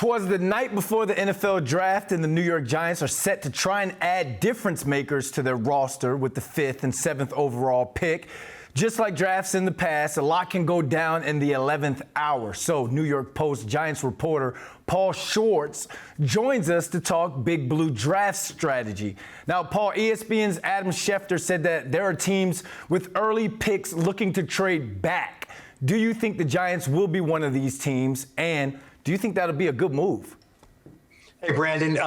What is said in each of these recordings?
'Twas the night before the NFL draft, and the New York Giants are set to try and add difference makers to their roster with the 5th and 7th overall pick. Just like drafts in the past, a lot can go down in the 11th hour. So New York Post Giants reporter Paul Schwartz joins us to talk Big Blue draft strategy. Now, Paul, ESPN's Adam Schefter said that there are teams with early picks looking to trade back. Do you think the Giants will be one of these teams, and do you think that'll be a good move? Hey, Brandon.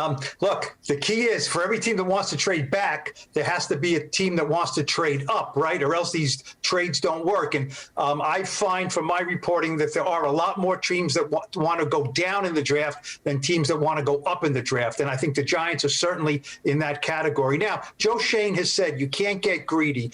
Look, the key is for every team that wants to trade back, there has to be a team that wants to trade up, right? Or else these trades don't work. And I find from my reporting that there are a lot more teams that want to go down in the draft than teams that want to go up in the draft. And I think the Giants are certainly in that category. Now, Joe Schoen has said you can't get greedy.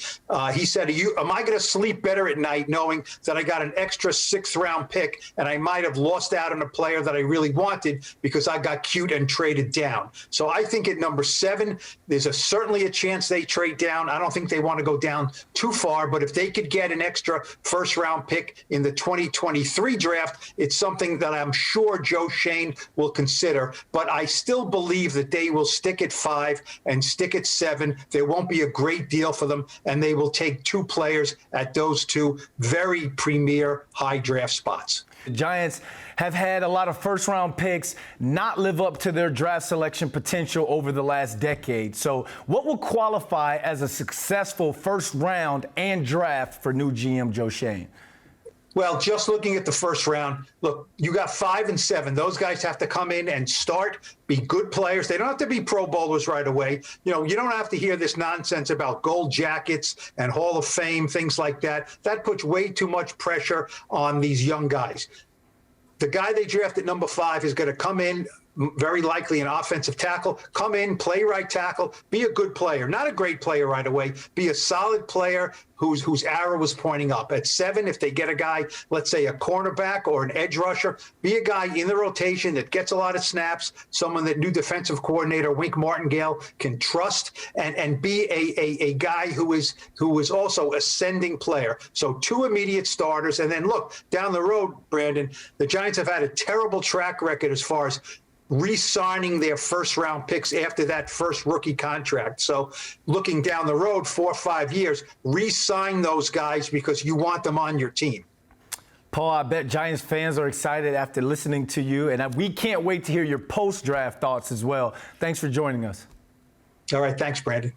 He said, am I going to sleep better at night knowing that I got an extra 6th-round pick and I might have lost out on a player that I really wanted because I got cute and traded down? So I think at number 7, there's certainly a chance they trade down. I don't think they want to go down too far, but if they could get an extra 1st-round pick in the 2023 draft, it's something that I'm sure Joe Schoen will consider. But I still believe that they will stick at 5 and stick at 7. There won't be a great deal for them, and they will take 2 players at those 2 very premier high draft spots. The Giants have had a lot of first-round picks not live up to their draft selection potential over the last decade. So what will qualify as a successful first round and draft for new GM Joe Schoen? Well, just looking at the first round, look, you got 5 and 7. Those guys have to come in and start, be good players. They don't have to be Pro Bowlers right away. You know, you don't have to hear this nonsense about gold jackets and Hall of Fame, things like that. That puts way too much pressure on these young guys. The guy they draft at number 5 is going to come in, very likely an offensive tackle, come in, play right tackle, be a good player. Not a great player right away, be a solid player whose arrow was pointing up. At 7, if they get a guy, let's say a cornerback or an edge rusher, be a guy in the rotation that gets a lot of snaps, someone that new defensive coordinator Wink Martingale can trust, and be a guy who is also ascending player. So 2 immediate starters, and then look, down the road, Brandon, the Giants have had a terrible track record as far as re-signing their first-round picks after that first rookie contract. So looking down the road 4 or 5 years, re-sign those guys because you want them on your team. Paul, I bet Giants fans are excited after listening to you, and we can't wait to hear your post-draft thoughts as well. Thanks for joining us. All right. Thanks, Brandon.